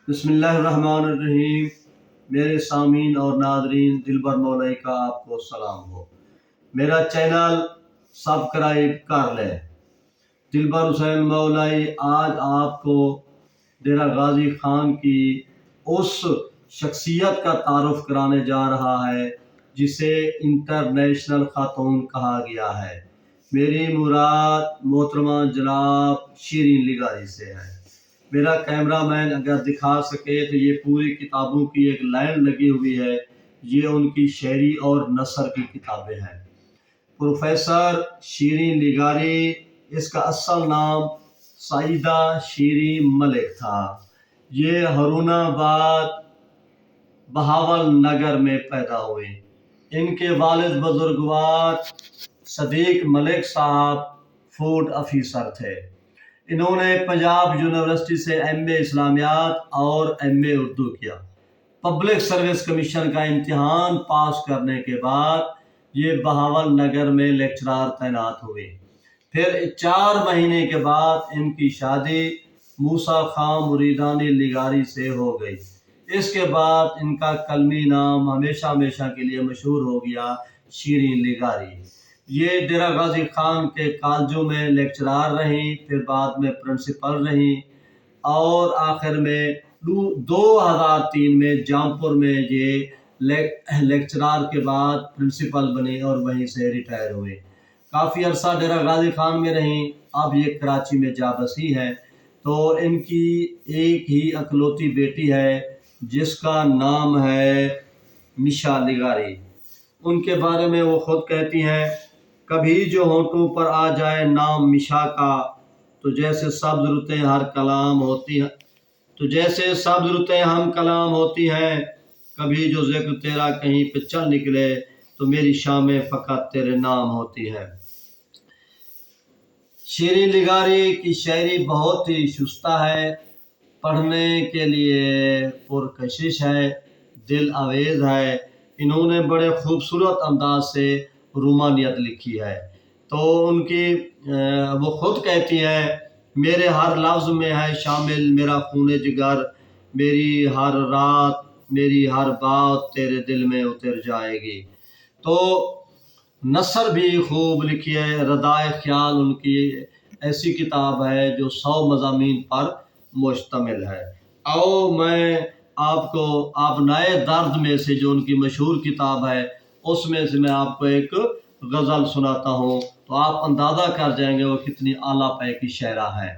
بسم اللہ الرحمن الرحیم۔ میرے سامعین اور ناظرین، دلبر مولائی کا آپ کو سلام ہو۔ میرا چینل سبسکرائب کر لیں۔ دلبر حسین مولائی آج آپ کو ڈیرہ غازی خان کی اس شخصیت کا تعارف کرانے جا رہا ہے جسے انٹرنیشنل خاتون کہا گیا ہے۔ میری مراد محترمہ جناب شیریں لغاری سے ہے۔ میرا کیمرہ مین اگر دکھا سکے تو یہ پوری کتابوں کی ایک لائن لگی ہوئی ہے، یہ ان کی شاعری اور نثر کی کتابیں ہیں۔ پروفیسر شیریں لغاری، اس کا اصل نام سعیدہ شیریں ملک تھا۔ یہ ہارون آباد بہاول نگر میں پیدا ہوئے۔ ان کے والد بزرگوار صدیق ملک صاحب فوڈ آفیسر تھے۔ انہوں نے پنجاب یونیورسٹی سے ایم اے اسلامیات اور ایم اے اردو کیا۔ پبلک سروس کمیشن کا امتحان پاس کرنے کے بعد یہ بہاول نگر میں لیکچرار تعینات ہوئے۔ پھر 4 مہینے کے بعد ان کی شادی موسیٰ خان مریدانی لغاری سے ہو گئی۔ اس کے بعد ان کا کلمی نام ہمیشہ ہمیشہ کے لیے مشہور ہو گیا، شیریں لغاری۔ یہ ڈیرہ غازی خان کے کالجوں میں لیکچرار رہیں، پھر بعد میں پرنسپل رہیں اور آخر میں 2003 میں جامپور میں یہ لیکچرار کے بعد پرنسپل بنے اور وہیں سے ریٹائر ہوئے۔ کافی عرصہ ڈیرہ غازی خان میں رہیں، اب یہ کراچی میں جا بسی ہیں۔ تو ان کی ایک ہی اکلوتی بیٹی ہے جس کا نام ہے مشا لغاری۔ ان کے بارے میں وہ خود کہتی ہیں، کبھی جو ہونٹوں پر آ جائے نام مشا کا، تو جیسے سبز رتیں ہر کلام ہوتی ہیں، تو جیسے سبز رتیں ہم کلام ہوتی ہیں، کبھی جو ذکر تیرا کہیں پہ چل نکلے تو میری شامیں فقط تیرے نام ہوتی ہیں۔ شیریں لغاری کی شاعری بہت ہی شستہ ہے، پڑھنے کے لیے پرکشش ہے، دل آویز ہے۔ انہوں نے بڑے خوبصورت انداز سے رومانیت لکھی ہے۔ تو ان کی وہ خود کہتی ہیں، میرے ہر لفظ میں ہے شامل میرا خون جگر، میری ہر رات میری ہر بات تیرے دل میں اتر جائے گی۔ تو نثر بھی خوب لکھی ہے۔ ردائے خیال ان کی ایسی کتاب ہے جو 100 مضامین پر مشتمل ہے۔ میں آپ کو آبنائے درد میں سے جو ان کی مشہور کتاب ہے اس میں سے میں آپ کو ایک غزل سناتا ہوں، تو آپ اندازہ کر جائیں گے وہ کتنی اعلیٰ پے کی شاعرہ ہے۔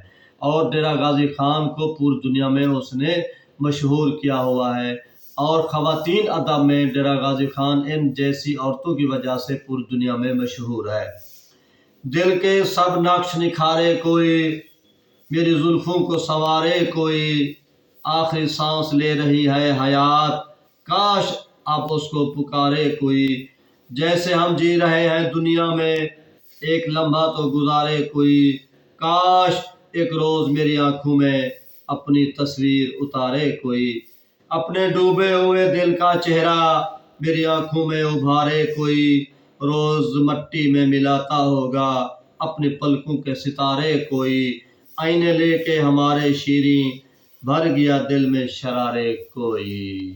اور ڈیرہ غازی خان کو پوری دنیا میں اس نے مشہور کیا ہوا ہے، اور خواتین ادب میں ڈیرہ غازی خان ان جیسی عورتوں کی وجہ سے پوری دنیا میں مشہور ہے۔ دل کے سب نقش نکھارے کوئی، میری زلفوں کو سنوارے کوئی، آخری سانس لے رہی ہے حیات، کاش اب اس کو پکارے کوئی، جیسے ہم جی رہے ہیں دنیا میں ایک لمحہ تو گزارے کوئی، کاش ایک روز میری آنکھوں میں اپنی تصویر اتارے کوئی، اپنے ڈوبے ہوئے دل کا چہرہ میری آنکھوں میں ابھارے کوئی، روز مٹی میں ملاتا ہوگا اپنی پلکوں کے ستارے کوئی، آئینے لے کے ہمارے شیریں بھر گیا دل میں شرارے کوئی۔